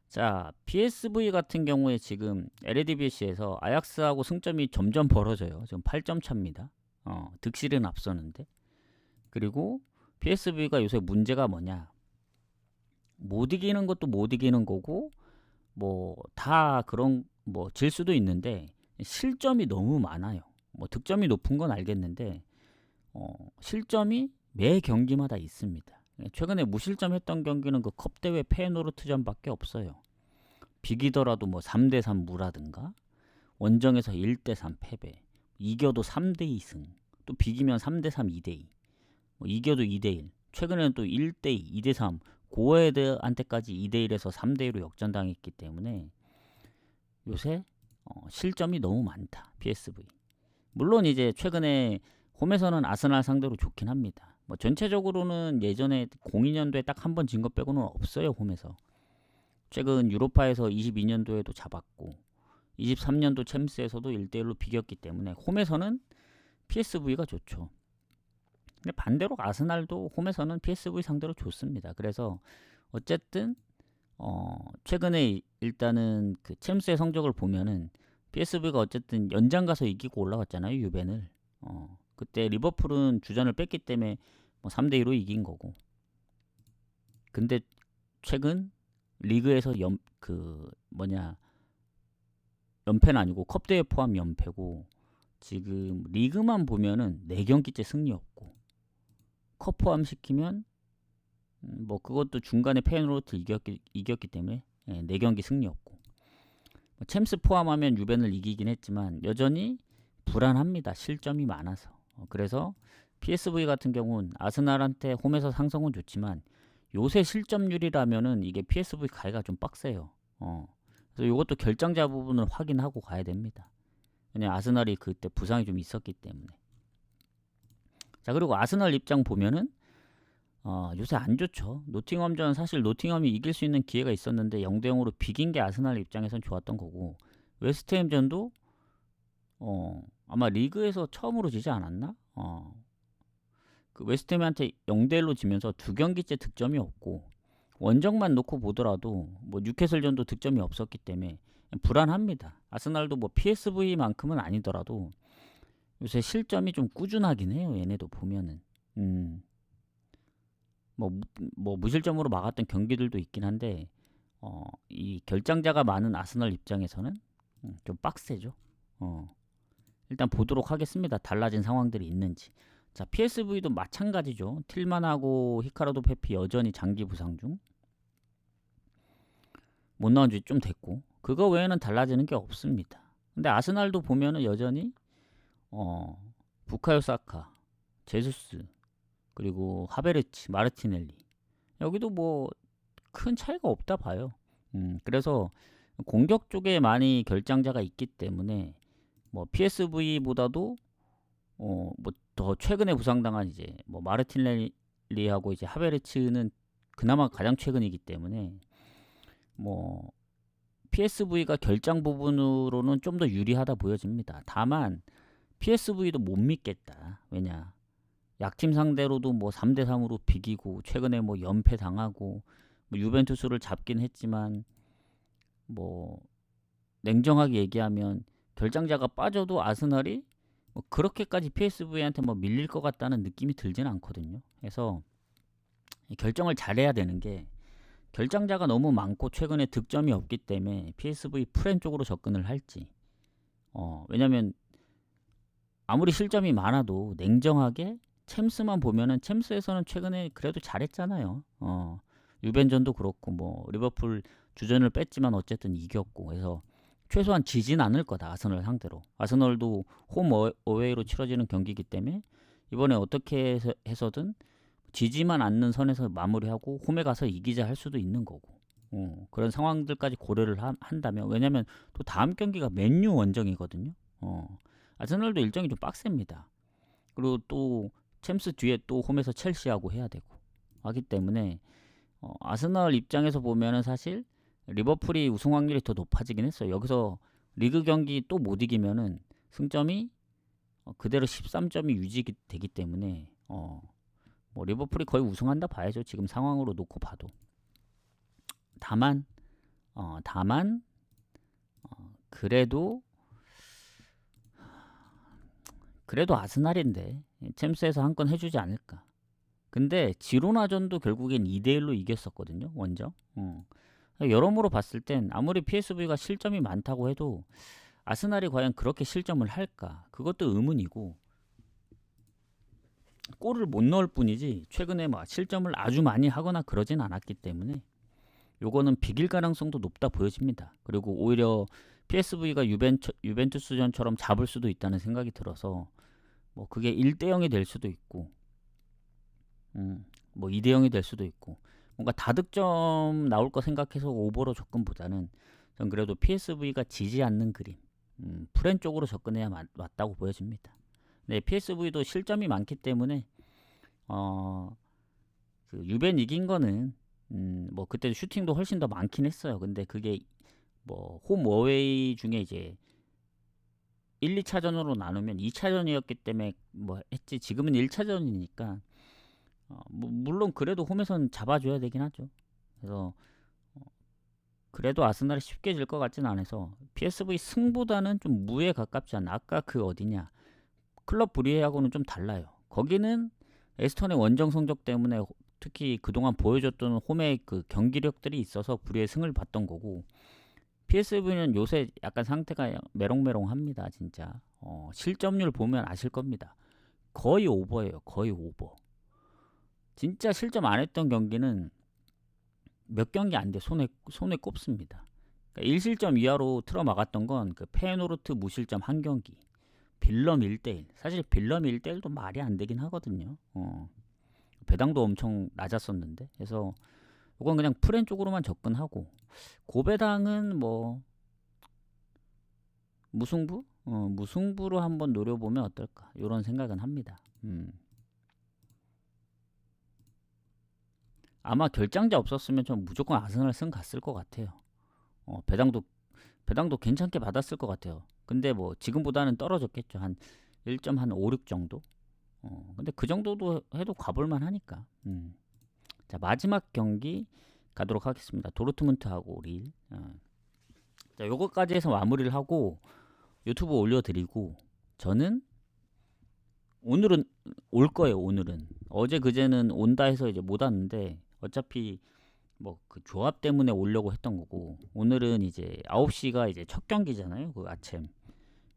[SPEAKER 1] 자, PSV 같은 경우에 지금 LADBC에서 아약스하고 승점이 점점 벌어져요. 지금 8점 차입니다. 득실은 앞서는데. 그리고 PSV가 요새 문제가 뭐냐? 못 이기는 것도 못 이기는 거고 뭐 다 그런 뭐 질 수도 있는데 실점이 너무 많아요. 뭐 득점이 높은 건 알겠는데 실점이 매 경기마다 있습니다. 최근에 무실점했던 경기는 그 컵대회 페노르트전밖에 없어요. 비기더라도 뭐 3대3 무라든가 원정에서 1대3 패배 이겨도 3대2 승 또 비기면 3대3 2대2 뭐 이겨도 2대1 최근에는 또 1대2 2대3 고헤드한테까지 2대1에서 3대2로 역전당했기 때문에 요새 실점이 너무 많다. PSV 물론 이제 최근에 홈에서는 아스날 상대로 좋긴 합니다. 뭐 전체적으로는 예전에 02년도에 딱 한 번 진 것 빼고는 없어요. 홈에서 최근 유로파에서 22년도에도 잡았고 23년도 챔스에서도 1대1로 비겼기 때문에 홈에서는 PSV가 좋죠. 근데 반대로 아스날도 홈에서는 PSV 상대로 좋습니다. 그래서 어쨌든 최근에 일단은 그 챔스의 성적을 보면은 PSV가 어쨌든 연장 가서 이기고 올라왔잖아요. 유벤을. 그때 리버풀은 주전을 뺐기 때문에 뭐 3대2로 이긴 거고. 근데 최근 리그에서 연패는 아니고 컵대회 포함 연패고 지금 리그만 보면은 4경기째 승리 없고 컵 포함시키면 뭐 그것도 중간에 페노르트 이겼기 때문에 4경기 승리 없고 챔스 포함하면 유벤을 이기긴 했지만 여전히 불안합니다. 실점이 많아서. 그래서 PSV 같은 경우는 아스날한테 홈에서 상성은 좋지만 요새 실점률이라면은 이게 PSV 가기가 좀 빡세요. 그래서 이것도 결정자 부분을 확인하고 가야 됩니다. 왜냐 아스날이 그때 부상이 좀 있었기 때문에. 자 그리고 아스날 입장 보면은 요새 안 좋죠. 노팅엄전 사실 노팅엄이 이길 수 있는 기회가 있었는데 0대0으로 비긴 게 아스날 입장에선 좋았던 거고 웨스트햄전도 아마 리그에서 처음으로 지지 않았나? 그 웨스트햄한테 0대1로 지면서 2경기째 득점이 없고 원정만 놓고 보더라도 뭐 뉴캐슬전도 득점이 없었기 때문에 불안합니다. 아스날도 뭐 PSV만큼은 아니더라도 요새 실점이 좀 꾸준하긴 해요. 얘네도 보면은 뭐 무실점으로 막았던 경기들도 있긴 한데 이 결장자가 많은 아스날 입장에서는 좀 빡세죠. 일단 보도록 하겠습니다. 달라진 상황들이 있는지. 자 PSV도 마찬가지죠. 틸만하고 히카르도 페피 여전히 장기 부상 중. 못 나온 지 좀 됐고 그거 외에는 달라지는 게 없습니다. 근데 아스날도 보면은 여전히 어 부카요 사카, 제수스, 그리고 하베르츠, 마르티넬리, 여기도 뭐 큰 차이가 없다 봐요. 그래서 공격 쪽에 많이 결장자가 있기 때문에 뭐 PSV보다도 뭐 더 최근에 부상당한 이제 뭐 마르티넬리하고 이제 하베르츠는 그나마 가장 최근이기 때문에 뭐 PSV가 결장 부분으로는 좀 더 유리하다 보여집니다. 다만 PSV도 못 믿겠다. 왜냐? 약팀 상대로도 뭐 3대 3으로 비기고 최근에 뭐 연패 당하고 뭐 유벤투스를 잡긴 했지만 뭐 냉정하게 얘기하면 결장자가 빠져도 아스날이 뭐 그렇게까지 PSV한테 뭐 밀릴 것 같다는 느낌이 들진 않거든요. 그래서 결정을 잘해야 되는 게 결장자가 너무 많고 최근에 득점이 없기 때문에 PSV 프렌 쪽으로 접근을 할지. 왜냐면 아무리 실점이 많아도 냉정하게 챔스만 보면은 챔스에서는 최근에 그래도 잘했잖아요. 유벤전도 그렇고 뭐 리버풀 주전을 뺐지만 어쨌든 이겼고 해서 최소한 지진 않을 거다. 아스널 상대로. 아스널도 홈 어웨이로 치러지는 경기이기 때문에 이번에 어떻게 해서든 지지만 않는 선에서 마무리하고 홈에 가서 이기자 할 수도 있는 거고. 그런 상황들까지 고려를 한다면, 왜냐면 또 다음 경기가 맨유 원정이거든요. 아스널도 일정이 좀 빡셉니다. 그리고 또 챔스 뒤에 또 홈에서 첼시하고 해야 되고 하기 때문에 아스널 입장에서 보면은 사실 리버풀이 우승 확률이 더 높아지긴 했어요. 여기서 리그 경기 또 못 이기면은 승점이 그대로 13점이 유지되기 때문에 뭐 리버풀이 거의 우승한다 봐야죠. 지금 상황으로 놓고 봐도. 다만 그래도 아스날인데 챔스에서 한 건 해주지 않을까. 근데 지로나전도 결국엔 2대1로 이겼었거든요. 원정. 여러모로 봤을 땐 아무리 PSV가 실점이 많다고 해도 아스날이 과연 그렇게 실점을 할까? 그것도 의문이고, 골을 못 넣을 뿐이지 최근에 막 실점을 아주 많이 하거나 그러진 않았기 때문에 요거는 비길 가능성도 높다 보여집니다. 그리고 오히려 PSV가 유벤투스전처럼 잡을 수도 있다는 생각이 들어서 뭐 그게 1대0이 될 수도 있고 뭐 2대0이 될 수도 있고, 뭔가 다득점 나올 거 생각해서 오버로 접근보다는 전 그래도 PSV가 지지 않는 그림, 프렌 쪽으로 접근해야 맞다고 보여집니다. 네, PSV도 실점이 많기 때문에 그 유벤 이긴 거는 뭐 그때 슈팅도 훨씬 더 많긴 했어요. 근데 그게 뭐 홈 어웨이 중에 이제 1, 2차전으로 나누면 2차전이었기 때문에 뭐 했지, 지금은 1차전이니까 뭐 물론 그래도 홈에선 잡아줘야 되긴 하죠. 그래서 그래도 아스날이 쉽게 질 것 같지는 않아서 PSV 승보다는 좀 무에 가깝지 않나. 아까 그 어디냐, 클럽 브리에하고는 좀 달라요. 거기는 에스턴의 원정 성적 때문에 특히 그동안 보여줬던 홈의 그 경기력들이 있어서 브리에 승을 봤던 거고, PSV는 요새 약간 상태가 메롱메롱합니다. 진짜 실점률 보면 아실 겁니다. 거의 오버예요. 거의 오버. 진짜 실점 안 했던 경기는 몇 경기 안 돼 손에 꼽습니다. 그러니까 1실점 이하로 틀어 막았던 건 그 페노르트 무실점 한 경기, 빌럼 1대1. 사실 빌럼 1대1도 말이 안 되긴 하거든요. 배당도 엄청 낮았었는데. 그래서 이건 그냥 프렌 쪽으로만 접근하고, 고배당은 뭐 무승부? 무승부로 한번 노려보면 어떨까, 이런 생각은 합니다. 아마 결장자 없었으면 좀 무조건 아스날 승 갔을 것 같아요. 배당도 괜찮게 받았을 것 같아요. 근데 뭐 지금보다는 떨어졌겠죠. 한 1.5, 6 정도. 근데 그 정도도 해도 가볼만 하니까. 자, 마지막 경기 가도록 하겠습니다. 도르트문트하고 릴. 자, 요거까지 해서 마무리를 하고 유튜브 올려드리고, 저는 오늘은 올 거예요. 오늘은. 어제 그제는 온다 해서 이제 못 왔는데 어차피 뭐 그 조합 때문에 오려고 했던 거고, 오늘은 이제 9시가 이제 첫 경기잖아요. 그 아침.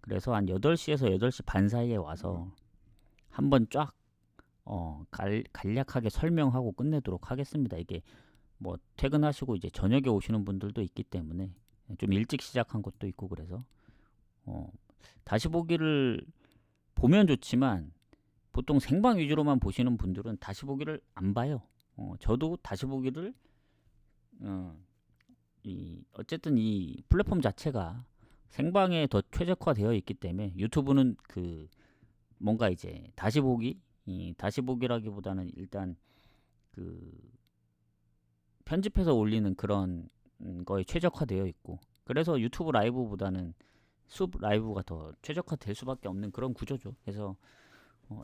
[SPEAKER 1] 그래서 한 8시에서 8시 반 사이에 와서 한번 쫙 간략하게 설명하고 끝내도록 하겠습니다. 이게 뭐 퇴근하시고 이제 저녁에 오시는 분들도 있기 때문에 좀 일찍 시작한 것도 있고, 그래서 다시 보기를 보면 좋지만 보통 생방 위주로만 보시는 분들은 다시 보기를 안 봐요. 저도 다시 보기를 어쨌든 이 플랫폼 자체가 생방에 더 최적화되어 있기 때문에 유튜브는 뭔가 이제 다시 보기라기보다는 일단 편집해서 올리는 그런 거에 최적화되어 있고, 그래서 유튜브 라이브보다는 숲 라이브가 더 최적화될 수밖에 없는 그런 구조죠. 그래서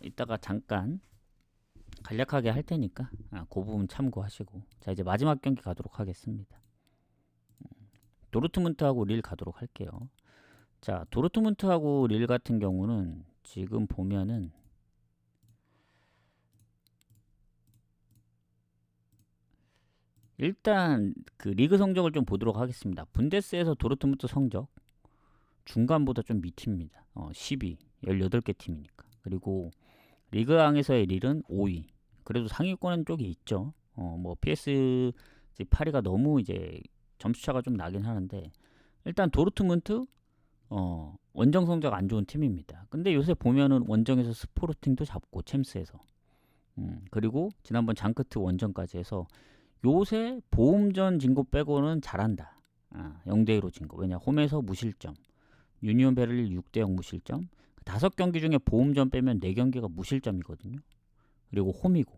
[SPEAKER 1] 이따가 잠깐 간략하게 할 테니까 그 부분 참고하시고, 자 이제 마지막 경기 가도록 하겠습니다. 도르트문트하고 릴 가도록 할게요. 자, 도르트문트하고 릴 같은 경우는 지금 보면은 일단 리그 성적을 좀 보도록 하겠습니다. 분데스에서 도르트문트 성적 중간보다 좀 밑입니다. 10위, 18개 팀이니까. 그리고 리그왕에서의 릴은 5위. 그래도 상위권 쪽에 있죠. 뭐 PS 파리가 너무 이제 점수차가 좀 나긴 하는데, 일단 도르트문트 원정 성적 안 좋은 팀입니다. 근데 요새 보면은 원정에서 스포르팅도 잡고 챔스에서 그리고 지난번 장크트 원정까지 해서 요새 보험전 진 거 빼고는 잘한다. 0대2로 진 거. 왜냐, 홈에서 무실점, 유니온 베를린 6대0 무실점, 5경기 중에 보험전 빼면 4경기가 무실점이거든요. 그리고 홈이고,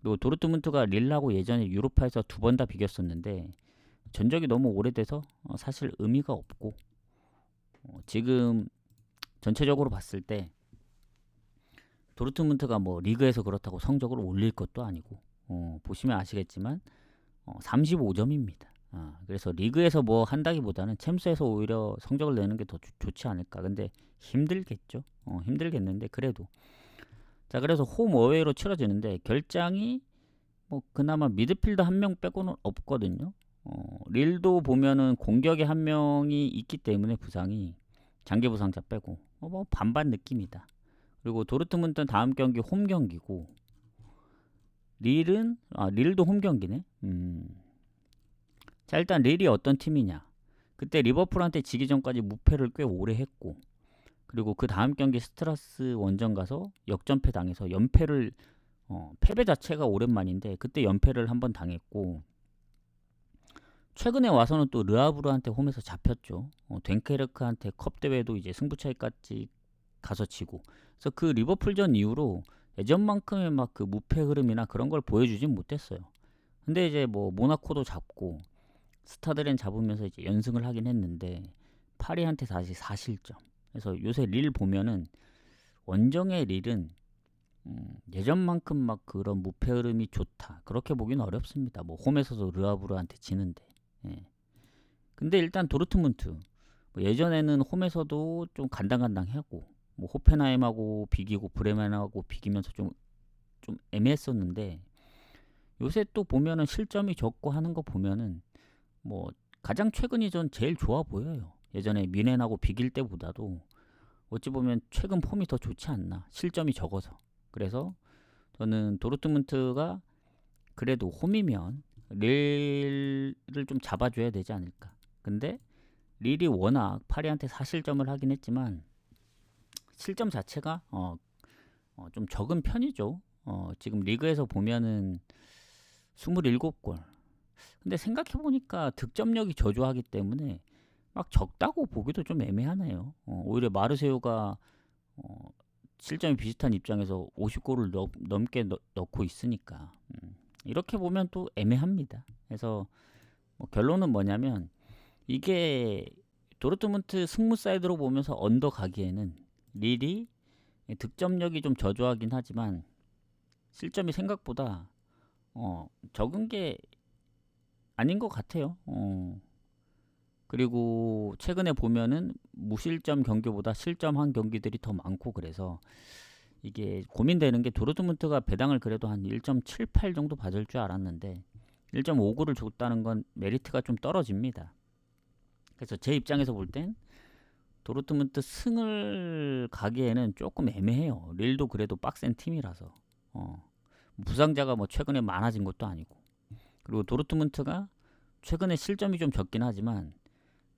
[SPEAKER 1] 그리고 도르트문트가 릴하고 예전에 유로파에서 2번 다 비겼었는데 전적이 너무 오래돼서 사실 의미가 없고, 지금 전체적으로 봤을 때 도르트문트가 뭐 리그에서 그렇다고 성적을 올릴 것도 아니고, 보시면 아시겠지만 35점입니다. 그래서 리그에서 뭐 한다기보다는 챔스에서 오히려 성적을 내는 게 더 좋지 않을까. 근데 힘들겠죠. 힘들겠는데 그래도, 자 그래서 홈 어웨이로 치러지는데 결장이 뭐 그나마 미드필더 한 명 빼고는 없거든요. 릴도 보면은 공격에 한 명이 있기 때문에 부상이, 장기 부상자 빼고 뭐 반반 느낌이다. 그리고 도르트문트는 다음 경기 홈 경기고, 릴도 홈 경기네. 자 일단 릴이 어떤 팀이냐, 그때 리버풀한테 지기 전까지 무패를 꽤 오래 했고, 그리고 그 다음 경기 스트라스 원정 가서 역전패 당해서 연패를 패배 자체가 오랜만인데 그때 연패를 한번 당했고, 최근에 와서는 또 르아브르한테 홈에서 잡혔죠. 덴케르크한테 컵 대회도 이제 승부차이까지 가서 지고, 그래서 그 리버풀전 이후로 예전만큼의 막 그 무패 흐름이나 그런 걸 보여주진 못했어요. 근데 이제 뭐 모나코도 잡고 스타드렌 잡으면서 이제 연승을 하긴 했는데 파리한테 다시 4실점. 그래서 요새 릴 보면은 원정의 릴은 예전만큼 막 그런 무패 흐름이 좋다 그렇게 보기는 어렵습니다. 뭐 홈에서도 르아브르한테 지는데. 예. 근데 일단 도르트문트 뭐 예전에는 홈에서도 좀 간당간당하고, 뭐 호펜하임하고 비기고 브레멘하고 비기면서 좀 애매했었는데, 요새 또 보면은 실점이 적고 하는 거 보면은 뭐 가장 최근이 전 제일 좋아 보여요. 예전에 미넨하고 비길 때보다도 어찌 보면 최근 폼이 더 좋지 않나, 실점이 적어서. 그래서 저는 도르트문트가 그래도 홈이면 릴을 좀 잡아줘야 되지 않을까. 근데 릴이 워낙 파리한테 4실점을 하긴 했지만 실점 자체가 좀 적은 편이죠. 지금 리그에서 보면은 27골. 근데 생각해보니까 득점력이 저조하기 때문에 막 적다고 보기도 좀 애매하네요. 오히려 마르세유가 실점이 비슷한 입장에서 50골을 넘게 넣고 있으니까 이렇게 보면 또 애매합니다. 그래서 뭐 결론은 뭐냐면, 이게 도르트문트 승무 사이드로 보면서 언더 가기에는 릴이 득점력이 좀 저조하긴 하지만 실점이 생각보다 적은 게 아닌 것 같아요. 그리고 최근에 보면은 무실점 경기보다 실점한 경기들이 더 많고, 그래서 이게 고민되는 게, 도르트문트가 배당을 그래도 한 1.78 정도 받을 줄 알았는데 1.59를 줬다는 건 메리트가 좀 떨어집니다. 그래서 제 입장에서 볼 땐 도르트문트 승을 가기에는 조금 애매해요. 릴도 그래도 빡센 팀이라서 부상자가 뭐 최근에 많아진 것도 아니고, 그리고 도르트문트가 최근에 실점이 좀 적긴 하지만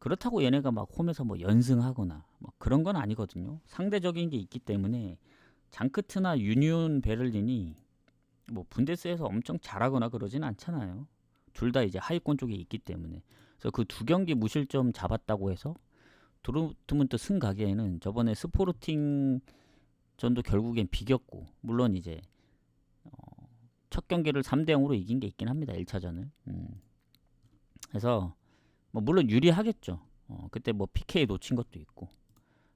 [SPEAKER 1] 그렇다고 얘네가 막 홈에서 뭐 연승하거나 뭐 그런 건 아니거든요. 상대적인 게 있기 때문에 장크트나 유니온 베를린이 뭐 분데스에서 엄청 잘하거나 그러진 않잖아요. 둘 다 이제 하위권 쪽에 있기 때문에. 그래서 그 두 경기 무실점 잡았다고 해서 도르트문트 승 가기에는 저번에 스포르팅 전도 결국엔 비겼고, 물론 이제 첫 경기를 3대0으로 이긴 게 있긴 합니다. 1차전을. 그래서 뭐 물론 유리하겠죠. 그때 뭐 PK 놓친 것도 있고.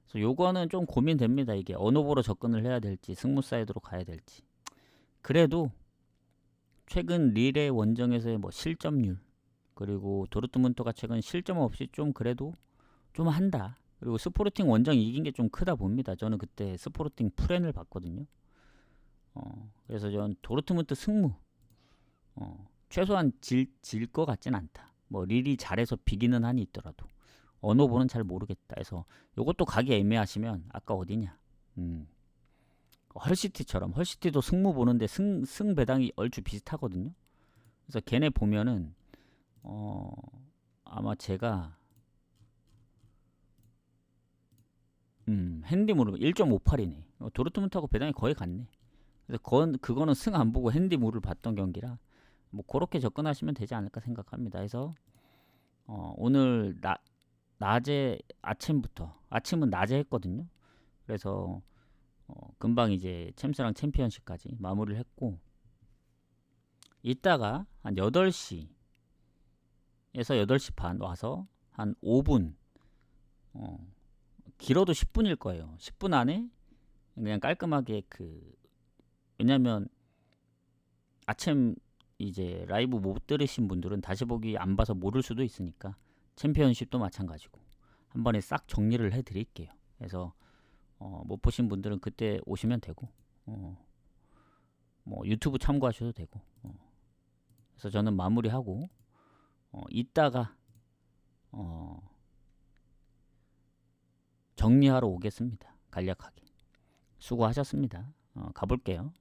[SPEAKER 1] 그래서 요거는 좀 고민됩니다. 이게 어느 보러 접근을 해야 될지, 승무 사이드로 가야 될지. 그래도 최근 릴의 원정에서의 뭐 실점률, 그리고 도르트문트가 최근 실점 없이 좀 그래도 좀 한다. 그리고 스포르팅 원정 이긴 게 좀 크다 봅니다. 저는 그때 스포르팅 프렌을 봤거든요. 그래서 전 도르트문트 승무, 최소한 질 것 같진 않다. 뭐 릴이 잘해서 비기는 한이 있더라도 언어보는 잘 모르겠다 해서 요것도 가기 애매하시면 아까 어디냐, 헐시티처럼, 헐시티도 승무 보는데 승 배당이 얼추 비슷하거든요. 그래서 걔네 보면은 아마 제가 핸디무르 1.58이네. 도르트문트하고 배당이 거의 같네. 그래서 그거는 승 안 보고 핸디무르를 봤던 경기라 뭐 그렇게 접근하시면 되지 않을까 생각합니다. 그래서 오늘 낮에 아침부터, 아침은 낮에 했거든요. 그래서 금방 이제 챔스랑 챔피언십까지 마무리를 했고, 이따가 한 8시에서 8시 반 와서 한 5분, 길어도 10분일 거예요. 10분 안에 그냥 깔끔하게 왜냐면 아침 이제 라이브 못 들으신 분들은 다시 보기 안 봐서 모를 수도 있으니까 챔피언십도 마찬가지고 한 번에 싹 정리를 해 드릴게요. 그래서 못 보신 분들은 그때 오시면 되고, 뭐 유튜브 참고하셔도 되고. 그래서 저는 마무리하고 이따가 정리하러 오겠습니다. 간략하게. 수고하셨습니다. 가볼게요.